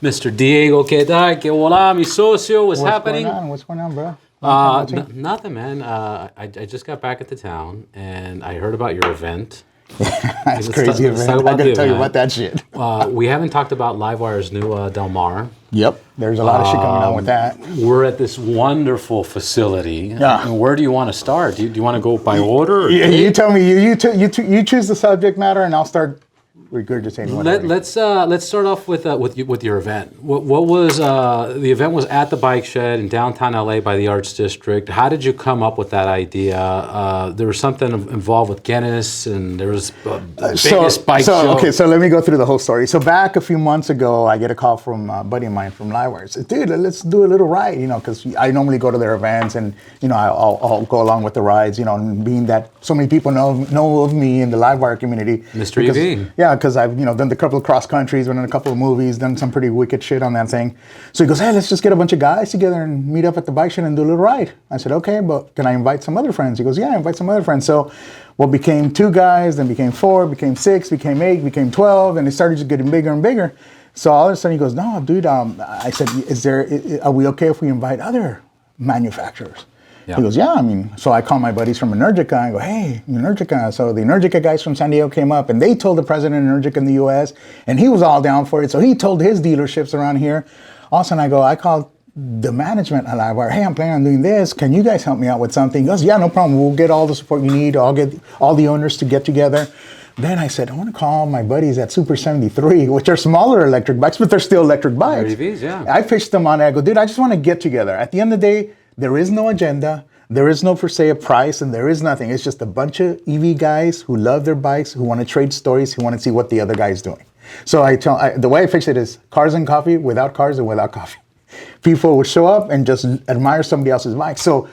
Mr. Diego Cardenas, que hola, mi socio. What's happening? What's going on, bro? Nothing, man. I just got back into town and I heard about your event. That's crazy, man. I gotta tell you about that shit. We haven't talked about LiveWire's new Del Mar. Yep, there's a lot of shit going on with that. We're at this wonderful facility. Yeah. And where do you want to start? Do you want to go by order? Or you tell me. You choose the subject matter, and I'll start regurgitating. Let's start off with your event. What was the event was at the bike shed in downtown LA by the Arts District. How did you come up with that idea? There was something involved with Guinness, and there was the biggest bike show. Okay, so let me go through the whole story. So back a few months ago, I get a call from a buddy of mine from LIVEWIRE. Said, dude, let's do a little ride, because I normally go to their events, and I'll go along with the rides, and being that so many people know of me in the LIVEWIRE community. Mr. EV. Yeah, because I've done a couple of cross countries, been in a couple of movies, done some pretty wicked shit on that thing. So he goes, hey, let's just get a bunch of guys together and meet up at the bike shed and do a little ride. I said, okay, but can I invite some other friends? He goes, yeah, invite some other friends. So what became 2 guys, then became 4, became 6, became 8, became 12, and it started just getting bigger and bigger. So all of a sudden he goes, no, dude, I said, are we okay if we invite other manufacturers? Yeah. He goes, yeah, so I call my buddies from Energica and I go, hey, Energica. So the Energica guys from San Diego came up and they told the president of Energica in the US, and he was all down for it. So he told his dealerships around here. Also, I called the management at LiveWire, hey, I'm planning on doing this. Can you guys help me out with something? He goes, yeah, no problem. We'll get all the support you need. I'll get all the owners to get together. Then I said, I want to call my buddies at Super 73, which are smaller electric bikes, but they're still electric bikes. EVs, yeah. I pitched them on it. I go, dude, I just want to get together. At the end of the day, there is no agenda. There is no, per se, a price, and there is nothing. It's just a bunch of EV guys who love their bikes, who want to trade stories, who want to see what the other guy is doing. So the way I fix it is cars and coffee, without cars and without coffee. People would show up and just admire somebody else's bike. So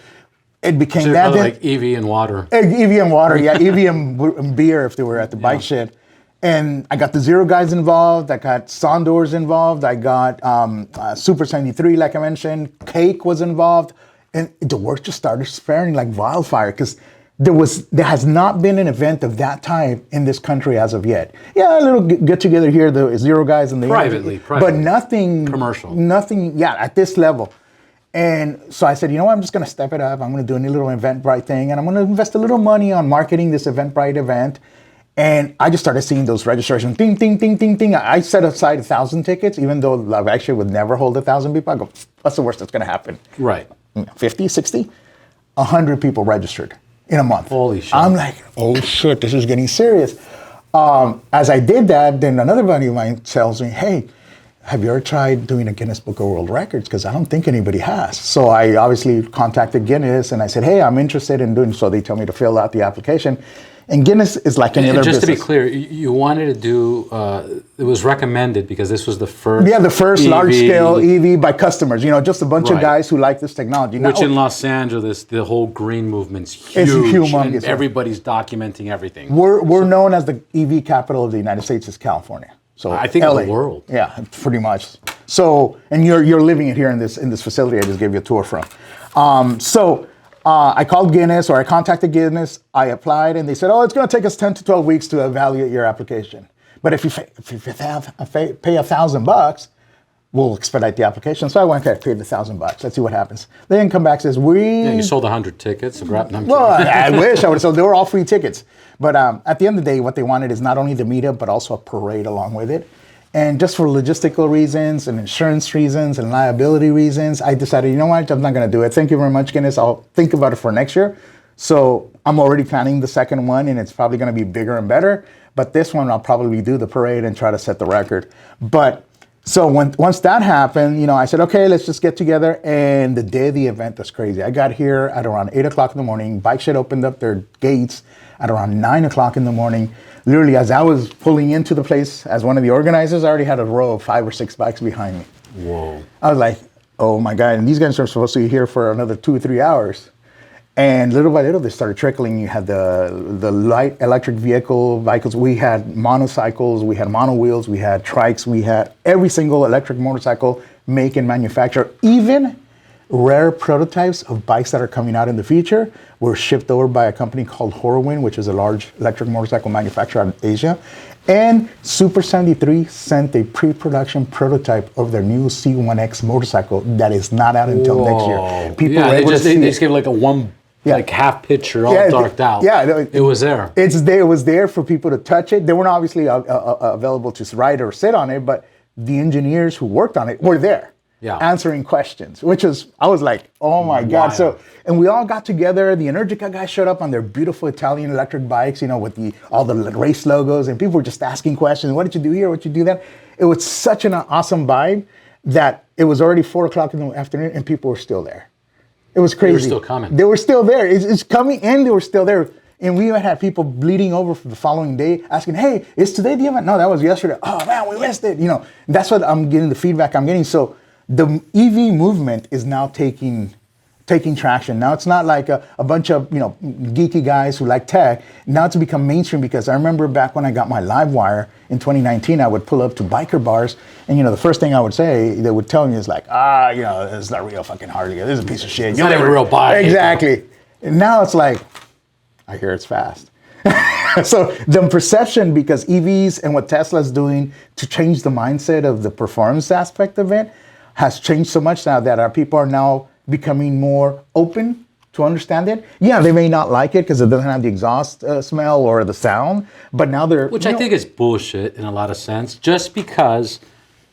it became so that. Like EV and water. EV and water, yeah. EV and beer if they were at the bike shed. And I got the Zero guys involved. I got Sondors involved. I got Super 73, like I mentioned. Cake was involved. And the work just started spreading like wildfire because there has not been an event of that type in this country as of yet. Yeah, a little get together here, the Zero guys and the privately, but nothing commercial. Nothing, yeah, at this level. And so I said, what, I'm just going to step it up. I'm going to do a little Eventbrite thing, and I'm going to invest a little money on marketing this Eventbrite event. And I just started seeing those registrations, ding, ding, ding, ding, ding. I set aside 1,000 tickets, even though Love Actually would never hold 1,000 people. I go, what's the worst that's going to happen? Right. 50, 60, 100 people registered in a month. Holy shit. I'm like, oh shit, this is getting serious. As I did that, then another buddy of mine tells me, hey, have you ever tried doing a Guinness Book of World Records? Because I don't think anybody has. So I obviously contacted Guinness and I said, hey, I'm interested in doing so. They tell me to fill out the application. And Guinness is like any other business. Just to be clear, you wanted to do, it was recommended because this was the first the first EV, large-scale EV by customers. Just a bunch of guys who like this technology. Which in Los Angeles, the whole green movement's huge. It's humongous. And everybody's documenting everything. We're known as the EV capital of the United States is California. So I think LA. the world. Yeah, pretty much. So, and you're living it here in this facility I just gave you a tour from. I called Guinness, or I contacted Guinness. I applied, and they said, "Oh, it's going to take us 10 to 12 weeks to evaluate your application. But if you pay $1,000, we'll expedite the application." So I went, okay, paid $1,000. Let's see what happens. They didn't come back. Says you sold 100 tickets. Well, I wish I would have sold. They were all free tickets. But at the end of the day, what they wanted is not only the meetup, but also a parade along with it. And just for logistical reasons and insurance reasons and liability reasons, I decided, I'm not going to do it. Thank you very much, Guinness. I'll think about it for next year. So I'm already planning the second one, and it's probably going to be bigger and better. But this one, I'll probably do the parade and try to set the record. But so once that happened, I said, okay, let's just get together. And the day of the event was crazy. I got here at around 8 o'clock in the morning. Bike shed opened up their gates at around 9 o'clock in the morning. Literally, as I was pulling into the place as one of the organizers, I already had a row of 5 or 6 bikes behind me. Whoa. I was like, oh my God. And these guys are supposed to be here for another 2 or 3 hours. And little by little, they started trickling. You had the light electric vehicles. We had monocycles, we had mono wheels, we had trikes, we had every single electric motorcycle make and manufacture. Even rare prototypes of bikes that are coming out in the future were shipped over by a company called Horwin, which is a large electric motorcycle manufacturer out of Asia. And Super 73 sent a pre-production prototype of their new C1X motorcycle that is not out until next year. People Yeah, were able to see they it. just gave like a one like half picture all darked out. Yeah, it was there. It's there. It was there for people to touch it. They weren't obviously available to ride or sit on it, but the engineers who worked on it were there. Yeah. Answering questions, which was, I was like, oh my God. So, and we all got together. The Energica guys showed up on their beautiful Italian electric bikes, you know, with all the race logos, and people were just asking questions. What did you do here? What did you do that? It was such an awesome vibe that it was already 4 o'clock in the afternoon and people were still there. It was crazy. They were still coming. They were still there. It's coming and they were still there. And we even had people bleeding over for the following day asking, hey, is today the event? No, that was yesterday. Oh man, we missed it. You know, that's what I'm getting, the feedback I'm getting. So the EV movement is now taking traction. Now it's not like a bunch of, you know, geeky guys who like tech. Now it's become mainstream because I remember back when I got my LiveWire in 2019, I would pull up to biker bars and, you know, the first thing I would say, they would tell me is like, you know, it's not real fucking Harley. This is a piece of shit. It's not even a real bike. Exactly. And now it's like, I hear it's fast. So the perception, because EVs and what Tesla's doing to change the mindset of the performance aspect of it has changed so much now that our people are now becoming more open to understand it. Yeah, they may not like it because it doesn't have the exhaust smell or the sound, but now they're... Which I think is bullshit in a lot of sense, just because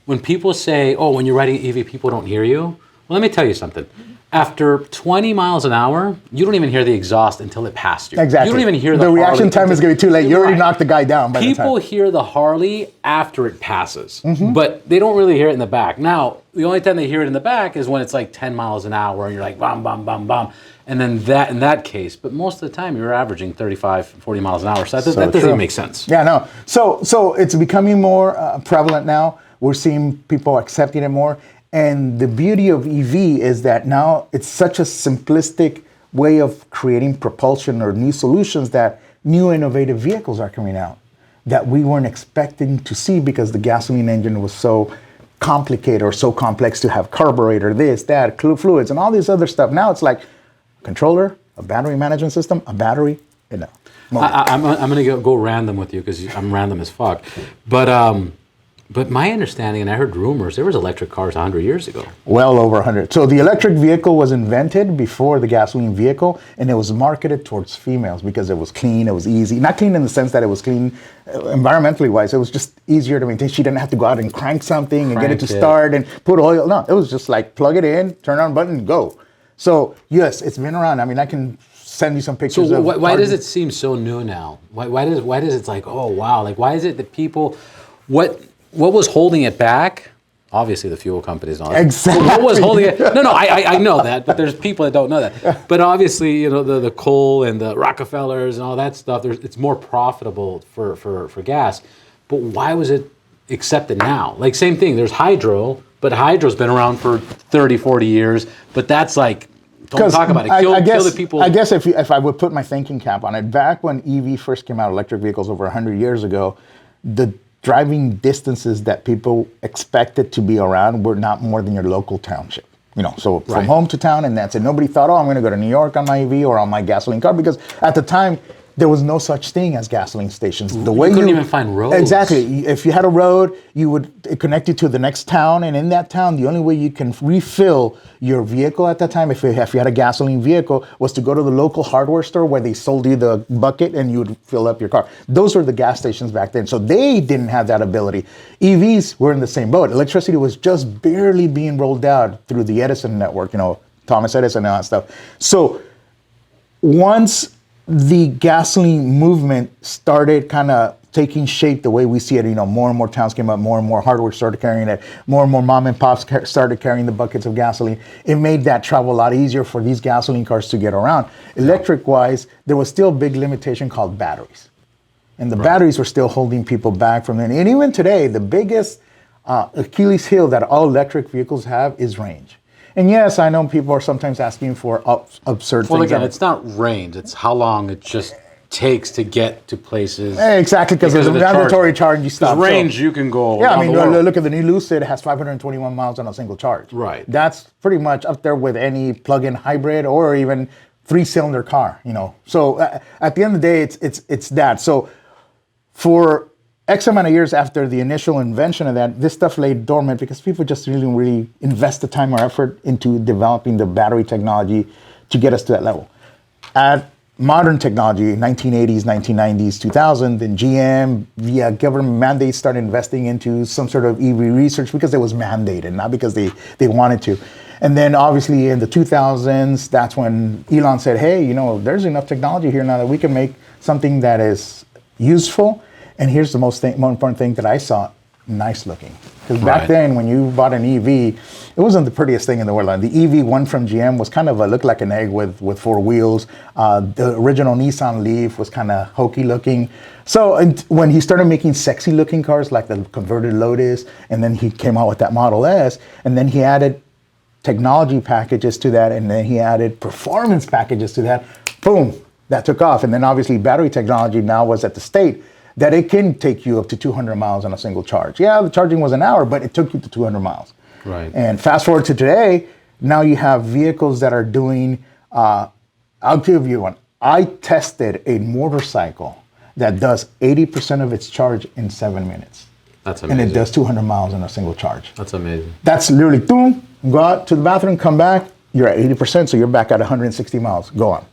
when people say, oh, when you're riding EV, people don't hear you. Well, let me tell you something. After 20 miles an hour, you don't even hear the exhaust until it passed you. Exactly. You don't even hear the reaction Harley. time is going to be too late. You already knocked the guy down by the time. People hear the Harley after it passes, but they don't really hear it in the back. Now, the only time they hear it in the back is when it's like 10 miles an hour and you're like, bam, bam, bam, bam. And then that, in that case, but most of the time you're averaging 35, 40 miles an hour. So that doesn't even make sense. Yeah, no. So it's becoming more prevalent now. We're seeing people accepting it more. And the beauty of EV is that now it's such a simplistic way of creating propulsion or new solutions that new innovative vehicles are coming out that we weren't expecting to see because the gasoline engine was so complicated or so complex to have carburetor, this, that, fluids, and all this other stuff. Now it's like a controller, a battery management system, a battery, and a motor. I'm going to go random with you because I'm random as fuck. But my understanding, and I heard rumors, there was electric cars 100 years ago. Well over 100. So the electric vehicle was invented before the gasoline vehicle, and it was marketed towards females because it was clean, it was easy. Not clean in the sense that it was clean environmentally wise, it was just easier to maintain. She didn't have to go out and crank something and get it to start and put oil. No, it was just like plug it in, turn on a button, and go. So yes, it's been around. I mean, I can send you some pictures. So why does it seem so new now? Why does it like, oh wow, like why is it that people, what was holding it back? Obviously, the fuel companies and all that. Exactly. What was holding it? No, I know that, but there's people that don't know that. But obviously, you know, the coal and the Rockefellers and all that stuff, it's more profitable for gas. But why was it accepted now? Like, same thing, there's hydro, but hydro's been around for 30, 40 years, but that's like, don't talk about it. Kill the people. I guess if I would put my thinking cap on it, back when EV first came out, electric vehicles over 100 years ago, the driving distances that people expected to be around were not more than your local township. You know, so from home to town, and that's it. Nobody thought, oh, I'm going to go to New York on my EV or on my gasoline car, because at the time, there was no such thing as gasoline stations. The way you couldn't even find roads. Exactly. If you had a road, it connect you to the next town, and in that town, the only way you can refill your vehicle at that time, if you had a gasoline vehicle, was to go to the local hardware store where they sold you the bucket and you would fill up your car. Those were the gas stations back then. So they didn't have that ability. EVs were in the same boat. Electricity was just barely being rolled out through the Edison network, you know, Thomas Edison and all that stuff. So once the gasoline movement started kind of taking shape the way we see it, you know, more and more towns came up, more and more hardware started carrying it, more and more mom and pops started carrying the buckets of gasoline. It made that travel a lot easier for these gasoline cars to get around. Electric-wise, there was still a big limitation called batteries. And the batteries were still holding people back from it. And even today, the biggest Achilles heel that all electric vehicles have is range. And yes, I know people are sometimes asking for absurd things. Well, again, it's not range. It's how long it just takes to get to places. Exactly, because there's a mandatory charging stuff. Range, you can go. Yeah, I mean, look at the new Lucid. It has 521 miles on a single charge. Right. That's pretty much up there with any plug-in hybrid or even three-cylinder car. You know. So at the end of the day, it's that. So for X amount of years after the initial invention of that, this stuff lay dormant because people just really invest the time or effort into developing the battery technology to get us to that level. At modern technology, 1980s, 1990s, 2000, then GM, via government mandates, started investing into some sort of EV research because it was mandated, not because they wanted to. And then obviously in the 2000s, that's when Elon said, hey, there's enough technology here now that we can make something that is useful. And here's the more important thing that I saw, nice looking. Because back then, when you bought an EV, it wasn't the prettiest thing in the world. The EV1 from GM was kind of looked like an egg with four wheels. The original Nissan Leaf was kind of hokey looking. So when he started making sexy looking cars like the converted Lotus, and then he came out with that Model S, and then he added technology packages to that, and then he added performance packages to that, boom, that took off. And then obviously battery technology now was at the state that it can take you up to 200 miles on a single charge. Yeah, the charging was an hour, but it took you to 200 miles. Right. And fast forward to today, now you have vehicles that are doing, I'll give you one. I tested a motorcycle that does 80% of its charge in 7 minutes. That's amazing. And it does 200 miles on a single charge. That's amazing. That's literally, boom, go out to the bathroom, come back, you're at 80%, so you're back at 160 miles, go on.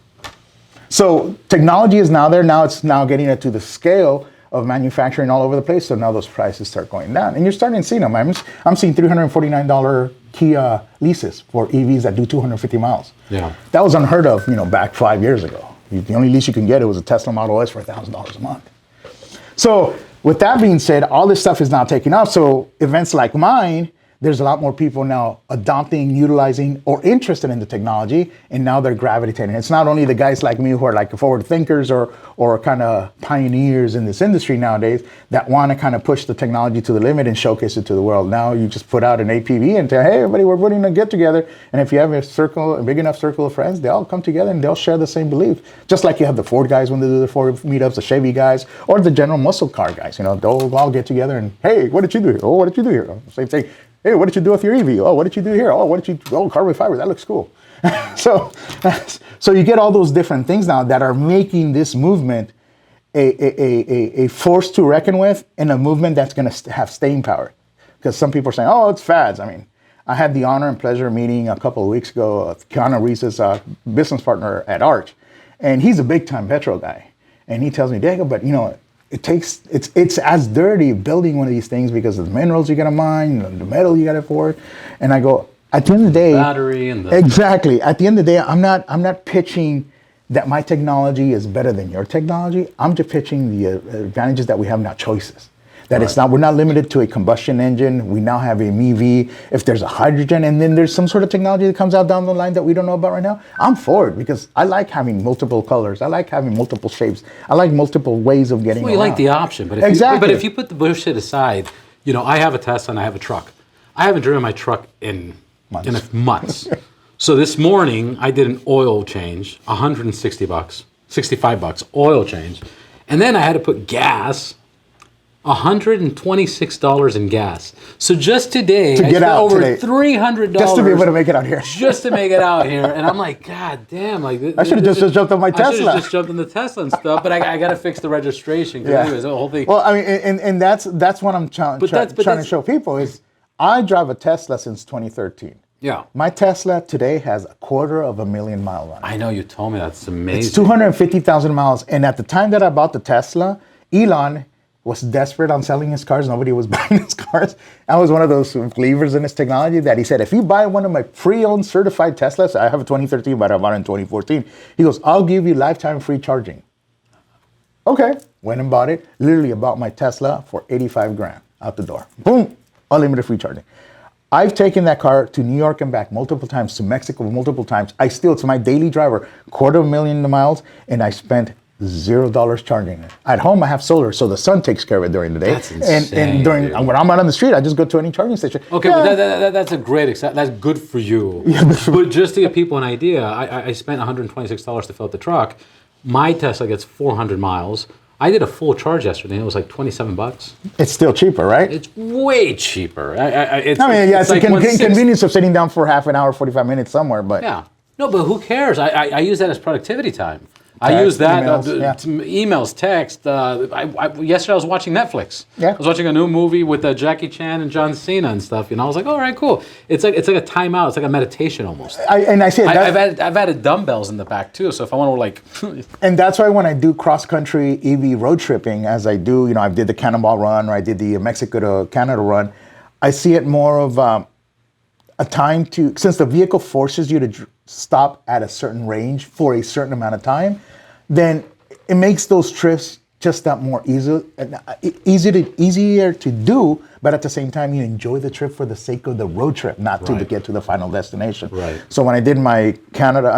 So technology is now there. Now it's now getting it to the scale of manufacturing all over the place. So now those prices start going down, and you're starting to see them. I'm seeing $349 Kia leases for EVs that do 250 miles. Yeah, that was unheard of, back 5 years ago. The only lease you can get, it was a Tesla Model S for $1,000 a month. So with that being said, all this stuff is now taking off. So events like mine, there's a lot more people now adopting, utilizing, or interested in the technology, and now they're gravitating. It's not only the guys like me who are like forward thinkers or kind of pioneers in this industry nowadays that want to kind of push the technology to the limit and showcase it to the world. Now you just put out an APV and tell, hey, everybody, we're putting a get together. And if you have a big enough circle of friends, they all come together and they'll share the same belief. Just like you have the Ford guys when they do the Ford meetups, the Chevy guys, or the general muscle car guys. They'll all get together and, hey, what did you do here? Oh, what did you do here? Same thing. Hey, what did you do with your EV? Oh, what did you do here? Oh, carbon fiber, that looks cool. So you get all those different things now that are making this movement a force to reckon with, and a movement that's going to have staying power. Because some people are saying, oh, it's fads. I had the honor and pleasure of meeting a couple of weeks ago Keanu Reeves' business partner at Arch, and he's a big time petrol guy. And he tells me, Diego, but it's as dirty building one of these things because of the minerals you gotta mine, the metal you gotta pour. And I go, at the end of the day, battery and the exactly. At the end of the day, I'm not pitching that my technology is better than your technology. I'm just pitching the advantages that we have now, choices. That we're not limited to a combustion engine. We now have a MEV. If there's a hydrogen, and then there's some sort of technology that comes out down the line that we don't know about right now, I'm for it because I like having multiple colors. I like having multiple shapes. I like multiple ways of getting around. You like the option, but if you put the bullshit aside, I have a Tesla and I have a truck. I haven't driven my truck in months. So this morning I did an oil change, $160, $65 oil change, and then I had to put gas. $126 in gas. So just today, I spent over $300 just to be able to make it out here. Just to make it out here, and I'm like, God damn! I should have just jumped on my Tesla. I should have just jumped on the Tesla and stuff, but I got to fix the registration. Yeah. Anyways, the whole thing. Well, and that's what I'm trying to show people is I drive a Tesla since 2013. Yeah. My Tesla today has 250,000 miles on it. I know, you told me that's amazing. It's 250,000 miles, and at the time that I bought the Tesla, Elon was desperate on selling his cars. Nobody was buying his cars. I was one of those believers in this technology that he said, if you buy one of my pre-owned certified Teslas, I have a 2013, but I bought it in 2014. He goes, I'll give you lifetime free charging. Okay, went and bought it. Literally bought my Tesla for 85 grand out the door. Boom, unlimited free charging. I've taken that car to New York and back multiple times, to Mexico multiple times. It's my daily driver, 250,000 miles, and I spent $0 charging it. At home, I have solar, so the sun takes care of it during the day. That's insane, and when I'm out on the street, I just go to any charging station. Okay, but that's a great example. That's good for you. Yeah, but just to give people an idea, I spent $126 to fill up the truck. My Tesla gets 400 miles. I did a full charge yesterday, and it was like $27. It's still cheaper, right? It's way cheaper. It's the convenience of sitting down for half an hour, 45 minutes somewhere, but... Yeah. No, but who cares? I use that as productivity time. I use that. Emails, Emails, text. Yesterday I was watching Netflix. Yeah. I was watching a new movie with Jackie Chan and John Cena and stuff. I was like, all right, cool. It's like a timeout. It's like a meditation almost. I've added dumbbells in the back too. So if I want to like, and that's why when I do cross country EV road tripping, as I do, I did the Cannonball Run or I did the Mexico to Canada run. I see it more of a time to, since the vehicle forces you to stop at a certain range for a certain amount of time, then it makes those trips just that more easier to do, but at the same time you enjoy the trip for the sake of the road trip, not to get to the final destination. Right. So when I did my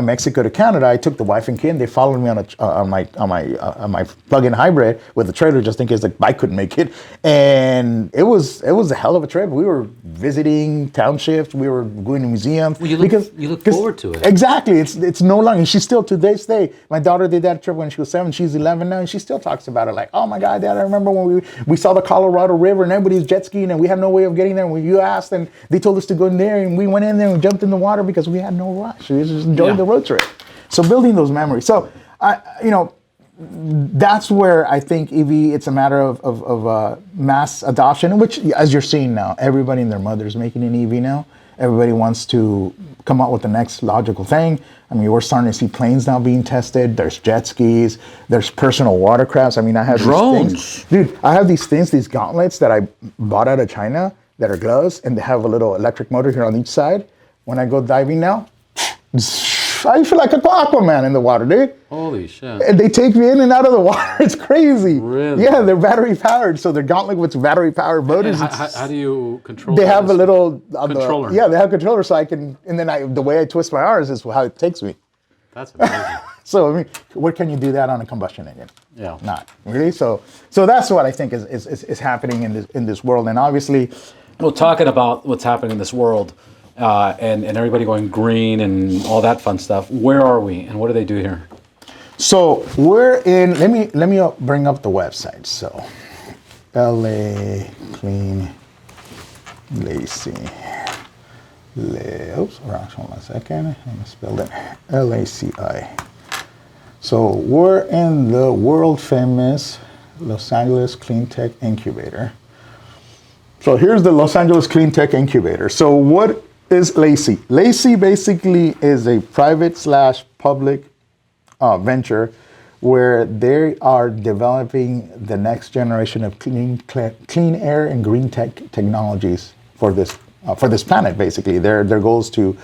Mexico to Canada, I took the wife and kid, and they followed me on my plug-in hybrid with the trailer just in case the bike couldn't make it, and it was a hell of a trip. We were visiting townships, we were going to museums. Well, you look forward to it. Exactly. It's no longer. And she's still to this day. My daughter did that trip when she was 7. She's 11 now, and she still talks about it. Like, oh my God, Dad! I remember when we saw the Colorado River and everybody's jet skiing, and we had no way of getting there. And you asked, and they told us to go in there, and we went in there and jumped in the water because we had no rush. We just enjoyed the road trip. So building those memories. So that's where I think EV. It's a matter of mass adoption, which, as you're seeing now, everybody and their mother's making an EV now. Everybody wants to come up with the next logical thing. I mean, we're starting to see planes now being tested. There's jet skis. There's personal watercrafts. I mean, I have drones. These things. Dude, I have these things, these gauntlets that I bought out of China that are gloves, and they have a little electric motor here on each side. When I go diving now, I feel like Aquaman in the water, dude. Holy shit. And they take me in and out of the water. It's crazy. Really? Yeah, they're battery powered. So they're gauntlet with battery powered motors. How do you control They have a little controller. they have a controller, so I can, and then the way I twist my arms is how it takes me. That's amazing. So, I mean, where can you do that on a combustion engine? Yeah. Not really. So that's what I think is happening in this world. And obviously, well, talking about what's happening in this world, and everybody going green and all that fun stuff. Where are we, and what do they do here? So we're in. Let me bring up the website. So, LA Clean LACI. Oops, hold on a second. I misspelled it. LACI. So we're in the world famous Los Angeles Clean Tech Incubator. So here's the Los Angeles Clean Tech Incubator. So what is LACI? LACI basically is a private/public venture where they are developing the next generation of clean air and green technologies for this planet. Basically, their goal is to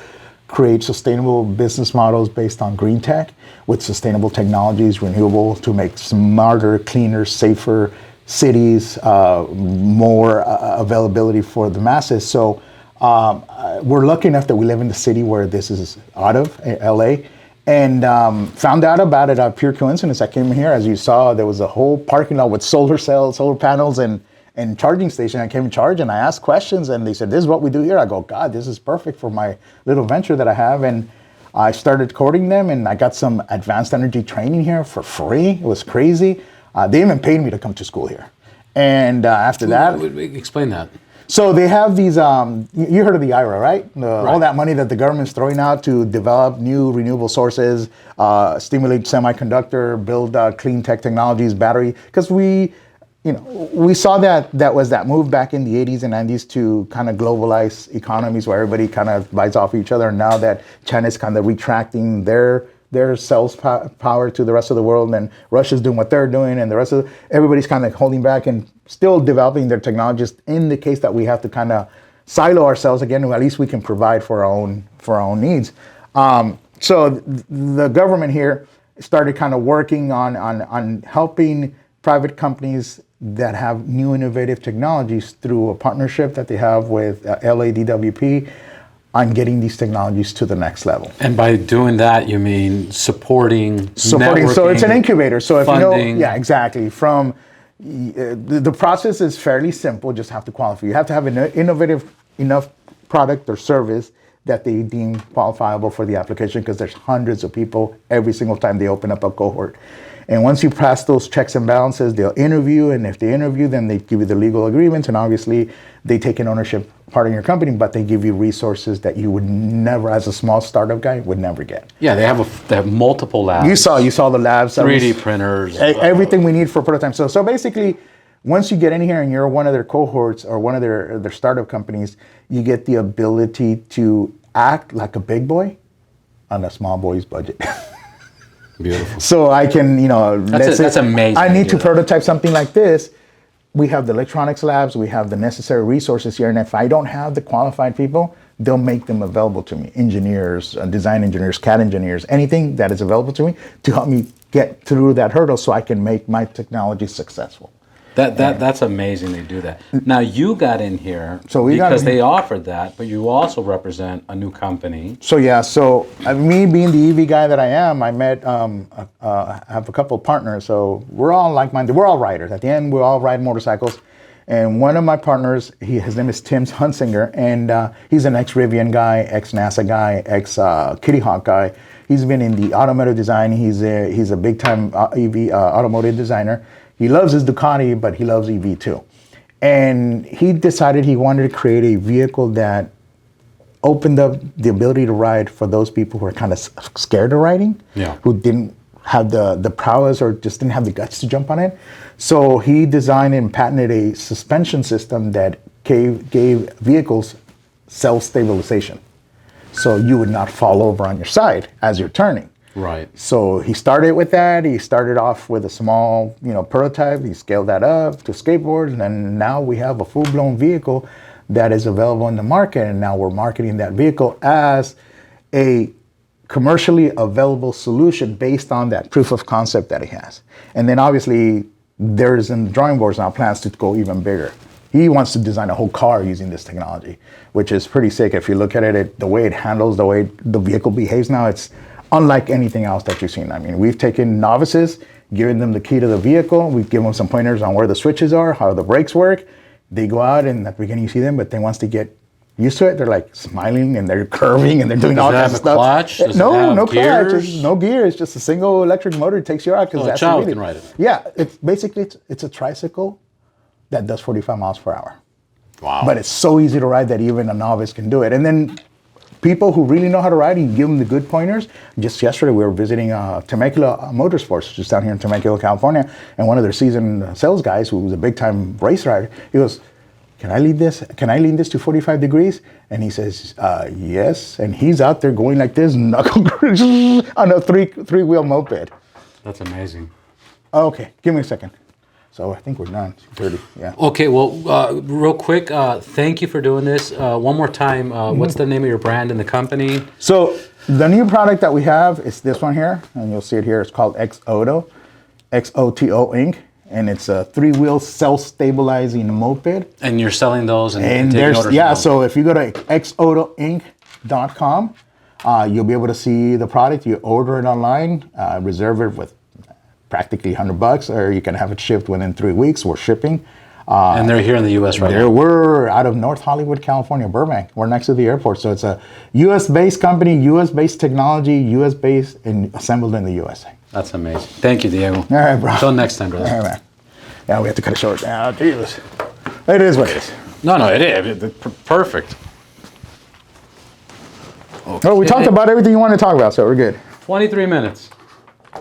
create sustainable business models based on green tech with sustainable technologies, renewable, to make smarter, cleaner, safer cities, more availability for the masses. So we're lucky enough that we live in the city where this is out of, LA, and found out about it out of pure coincidence. I came here, as you saw, there was a whole parking lot with solar cells, solar panels, and charging station. I came in charge and I asked questions, and they said, this is what we do here. I go, God, this is perfect for my little venture that I have. And I started courting them, and I got some advanced energy training here for free. It was crazy. They even paid me to come to school here. And after that... Explain that. So they have these, you heard of the IRA, right? All that money that the government's throwing out to develop new renewable sources, stimulate semiconductor, build clean tech technologies, battery, because we saw that was that move back in the 80s and 90s to kind of globalize economies where everybody kind of buys off each other. And now that China's kind of retracting their sales power to the rest of the world, and Russia's doing what they're doing, and the rest of everybody's kind of holding back and still developing their technologies. In the case that we have to kind of silo ourselves again, at least we can provide for our own needs. So the government here started kind of working on helping private companies that have new innovative technologies through a partnership that they have with LADWP on getting these technologies to the next level. And by doing that, you mean supporting networking, so it's an incubator. So if funding. yeah, exactly. From the process is fairly simple. Just have to qualify. You have to have an innovative enough product or service that they deem qualifiable for the application, because there's hundreds of people every single time they open up a cohort. And once you pass those checks and balances, they'll interview, and if they interview, then they give you the legal agreements, and obviously they take an ownership part in your company, but they give you resources that you would never, as a small startup guy, would never get. Yeah, they have multiple labs. You saw the labs. 3D printers. Everything we need for prototypes. So basically, once you get in here and you're one of their cohorts or one of their startup companies, you get the ability to act like a big boy on a small boy's budget. Beautiful. So I can, That's amazing. I need to prototype something like this. We have the electronics labs, we have the necessary resources here, and if I don't have the qualified people, they'll make them available to me. Engineers, design engineers, CAD engineers, anything that is available to me to help me get through that hurdle so I can make my technology successful. That's amazing they do that. Now you got in here because they offered that, but you also represent a new company. So me being the EV guy that I am, I met, I have a couple of partners, so we're all like-minded. We're all riders. At the end, we all ride motorcycles. And one of my partners, his name is Tim Hunsinger, and he's an ex-Rivian guy, ex-NASA guy, ex-Kitty Hawk guy. He's been in the automotive design. He's a big-time EV automotive designer. He loves his Ducati, but he loves EV too. And he decided he wanted to create a vehicle that opened up the ability to ride for those people who are kind of scared of riding, who didn't have the prowess or just didn't have the guts to jump on it. So he designed and patented a suspension system that gave vehicles self-stabilization. So you would not fall over on your side as you're turning. Right. So he started with that. He started off with a small, prototype. He scaled that up to skateboards, and then now we have a full-blown vehicle that is available in the market. And now we're marketing that vehicle as a commercially available solution based on that proof of concept that he has. And then obviously there's in the drawing boards now plans to go even bigger. He wants to design a whole car using this technology, which is pretty sick. If you look at it, the way it handles, the way the vehicle behaves now, it's unlike anything else that you've seen. I mean, we've taken novices, given them the key to the vehicle. We've given them some pointers on where the switches are, how the brakes work. They go out and at the beginning you see them, but then once they get used to it, they're like smiling and they're curving and they're doing all kinds of stuff. Clutch? Does No gears? clutch, no gear. It's just a single electric motor. It takes you out. So a child can ride it. Yeah, it's basically it's a tricycle that does 45 miles per hour. Wow. But it's so easy to ride that even a novice can do it. And then people who really know how to ride, you give them the good pointers. Just yesterday, we were visiting Temecula Motorsports, just down here in Temecula, California, and one of their seasoned sales guys, who was a big-time race rider, he goes, "Can I lean this? Can I lean this to 45 degrees?" And he says, "Yes." And he's out there going like this, knuckle on a three-wheel moped. That's amazing. Okay, give me a second. So I think we're done. 2:30. Yeah. Okay. Well, real quick, thank you for doing this. One more time, what's the name of your brand and the company? So the new product that we have is this one here, and you'll see it here. It's called XOTO, XOTO Inc., and it's a three-wheel self-stabilizing moped. And you're selling those and And taking orders yeah. from So if you go to xotoinc.com, you'll be able to see the product. You order it online, reserve it with practically $100, or you can have it shipped within 3 weeks. We're shipping. and they're here in the U.S. right now. We're out of North Hollywood, California, Burbank. We're next to the airport. So it's a U.S.-based company, U.S.-based technology, U.S.-based and assembled in the USA. That's amazing. Thank you, Diego. All right, bro. Until next time, brother. All right, man. Yeah, we have to cut it short now. Jesus. It is what it is. No, it is. Perfect. Okay. Oh, we talked about everything you wanted to talk about, so we're good. 23 minutes.